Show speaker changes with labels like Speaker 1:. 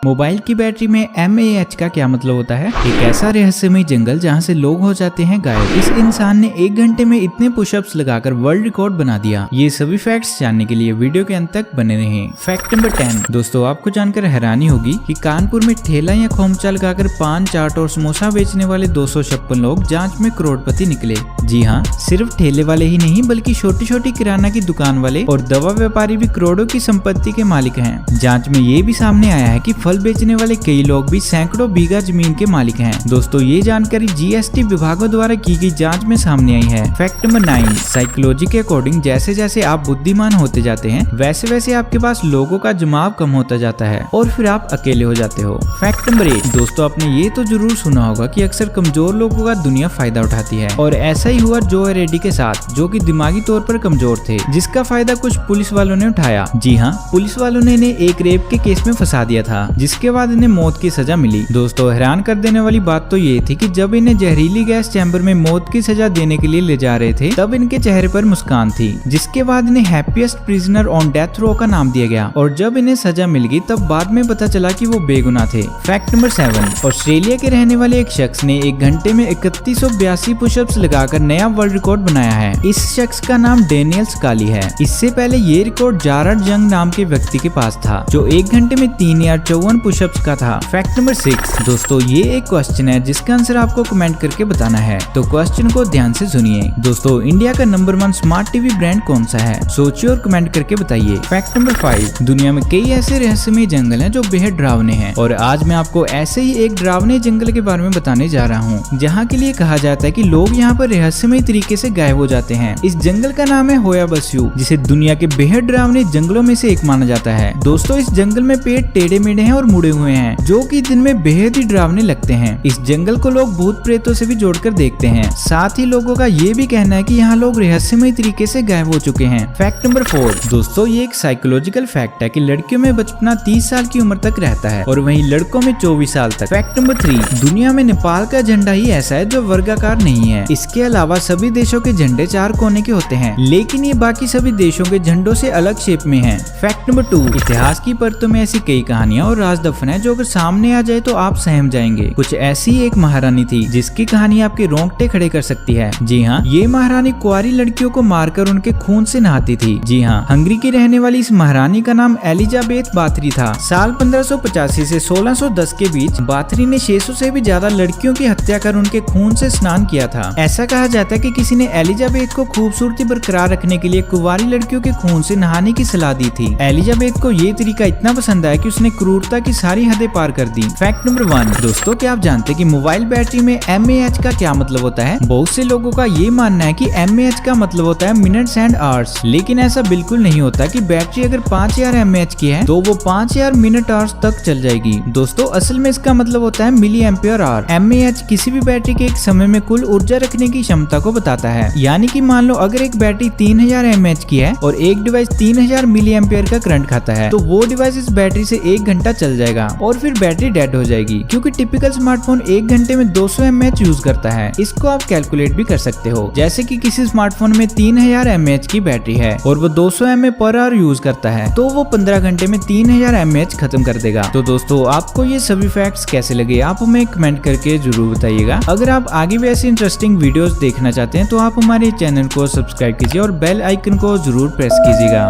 Speaker 1: Mobile की battery में mAh का क्या मतलब होता है? एक ऐसा रहस्यमय जंगल जहाँ से लोग हो जाते हैं गायब। इस इंसान ने 1 घंटे में इतने पुशअप्स लगाकर वर्ल्ड रिकॉर्ड बना दिया। ये सभी फैक्ट्स जानने के लिए वीडियो के अंत तक बने रहें। Fact number 10। दोस्तों आपको जानकर हैरानी होगी कि कानपुर में ठेला या खोमचा लगाकर पान, चाट और समोसा बेचने वाले 256 लोग जांच में करोड़पति निकले। जी हाँ, सिर्फ ठेले वाले ही नहीं बल्कि छोटी छोटी किराना की दुकान वाले और दवा व्यापारी भी करोड़ों की संपत्ति के मालिक हैं। जांच में ये भी सामने आया है कि फल बेचने वाले कई लोग भी सैकड़ों बीघा जमीन के मालिक हैं। दोस्तों ये जानकारी जीएसटी विभागों द्वारा की गई जांच में सामने आई है। Fact number 9। साइकोलॉजी के अकॉर्डिंग जैसे जैसे आप बुद्धिमान होते जाते हैं वैसे वैसे आपके पास लोगों का जमाव कम होता जाता है और फिर आप अकेले हो जाते हो। Fact number 8। दोस्तों आपने ये तो जरूर सुना होगा कि अक्सर कमजोर लोगों का दुनिया फायदा उठाती है और ऐसा ही हुआ जो रेड्डी के साथ, जो कि दिमागी तौर पर कमजोर थे, जिसका फायदा कुछ पुलिस वालों ने उठाया। जी हाँ, पुलिस वालों ने इन्हें एक रेप के केस में फंसा दिया था जिसके बाद इन्हें मौत की सजा मिली। दोस्तों हैरान कर देने वाली बात तो ये थी कि जब इन्हें जहरीली गैस चैम्बर में मौत की सजा देने के लिए ले जा रहे थे तब इनके चेहरे पर मुस्कान थी, जिसके बाद इन्हें happiest prisoner on death row का नाम दिया गया। और जब इन्हें सजा मिल गई तब बाद में पता चला कि वो बेगुनाह थे। Fact number 7। ऑस्ट्रेलिया के रहने वाले एक शख्स ने 1 घंटे में 3182 पुशअप्स लगाकर नया वर्ल्ड रिकॉर्ड बनाया है। इस शख्स का नाम डेनियल स्काली है। इससे पहले ये रिकॉर्ड जारड जंग नाम के व्यक्ति के पास था जो 1 घंटे में 3054 पुशअप्स का था। Fact number 6। दोस्तों ये एक क्वेश्चन है जिसका आंसर आपको कमेंट करके बताना है, तो क्वेश्चन को ध्यान से सुनिए। दोस्तों इंडिया का नंबर 1 स्मार्ट टीवी ब्रांड कौन सा है? सोचिए और कमेंट करके बताइए। Fact number 5। दुनिया में कई ऐसे रहस्यमय जंगल हैं जो बेहद डरावने हैं और आज मैं आपको ऐसे ही एक डरावने जंगल के बारे में बताने जा रहा हूँ जहाँ के लिए कहा जाता है कि लोग यहाँ पर रहस्यमय तरीके से गायब हो जाते हैं। इस जंगल का नाम है होया बस्यू, जिसे दुनिया के बेहद डरावने जंगलों में से एक माना जाता है। दोस्तों इस जंगल में पेड़ टेढ़े मेढ़े हैं और मुड़े हुए हैं जो कि दिन में बेहद ही डरावने लगते हैं। इस जंगल को लोग भूत प्रेतों से भी जोड़कर देखते हैं। साथ ही लोगों का ये भी कहना है कि यहाँ लोग रहस्यमय तरीके से गायब हो चुके हैं। Fact number 4। दोस्तों ये एक साइकोलॉजिकल फैक्ट है कि लड़कियों में बचपना 30 साल की उम्र तक रहता है और वहीं लड़कों में 24 साल तक। Fact number 3। दुनिया में नेपाल का झंडा ही ऐसा है जो वर्गाकार नहीं है। इसके अलावा सभी देशों के झंडे 4 कोने के होते हैं, लेकिन ये बाकी सभी देशों के झंडों से अलग शेप में है। Fact number 2। इतिहास की परतों में ऐसी कई कहानियां और राज दफन है जो अगर सामने आ जाए तो आप सहम जाएंगे। कुछ ऐसी एक महारानी थी जिसकी कहानी आपके रोंगटे खड़े कर सकती है। जी हाँ, ये महारानी कुंवारी लड़कियों को मारकर उनके खून से नहाती थी। जी हाँ, हंगरी की रहने वाली इस महारानी का नाम एलिजाबेथ बाथरी था। साल 1585 से 1610 के बीच बाथरी ने 600 से भी ज्यादा लड़कियों की हत्या कर उनके खून से स्नान किया था। ऐसा कहा जाता है कि किसी ने एलिजाबेथ को खूबसूरती बरकरार रखने के लिए कुंवारी लड़कियों के खून से नहाने की सलाह दी थी। एलिजाबेथ को ये तरीका इतना पसंद आया कि उसने क्रूरता की सारी हदें पार कर दी। Fact number 1। दोस्तों क्या आप जानते हैं कि मोबाइल बैटरी में mAh का क्या मतलब होता है? बहुत से लोगों का ये मानना है कि mAh का मतलब होता है मिनट्स एंड आवर्स, लेकिन ऐसा बिल्कुल नहीं होता कि बैटरी अगर 5000 mAh की है तो वो 5000 मिनट आवर्स तक चल जाएगी। दोस्तों असल में इसका मतलब होता है मिली एम्पियर आवर। mAh किसी भी बैटरी के एक समय में कुल ऊर्जा रखने की क्षमता को बताता है। यानी कि मान लो अगर एक बैटरी 3000 mAh की है और एक डिवाइस 3000 मिली एम्पियर का करंट खाता है तो वो डिवाइस इस बैटरी से 1 घंटा चल जाएगा और फिर बैटरी डेड हो जाएगी, क्योंकि टिपिकल स्मार्टफोन 1 घंटे में 200 mAh यूज करता है। इसको आप कैलकुलेट भी कर सकते हो, जैसे कि किसी स्मार्टफोन में 3000 mAh की बैटरी है और वो 200 mAh पर आवर यूज करता है तो वो 15 घंटे में 3000 mAh खत्म कर देगा। तो दोस्तों आपको ये सभी फैक्ट्स कैसे लगे आप हमें कमेंट करके जरूर बताइएगा। अगर आप आगे भी ऐसी इंटरेस्टिंग वीडियोस देखना चाहते हैं तो आप हमारे चैनल को सब्सक्राइब कीजिए और बेल आइकन को जरूर प्रेस कीजिएगा।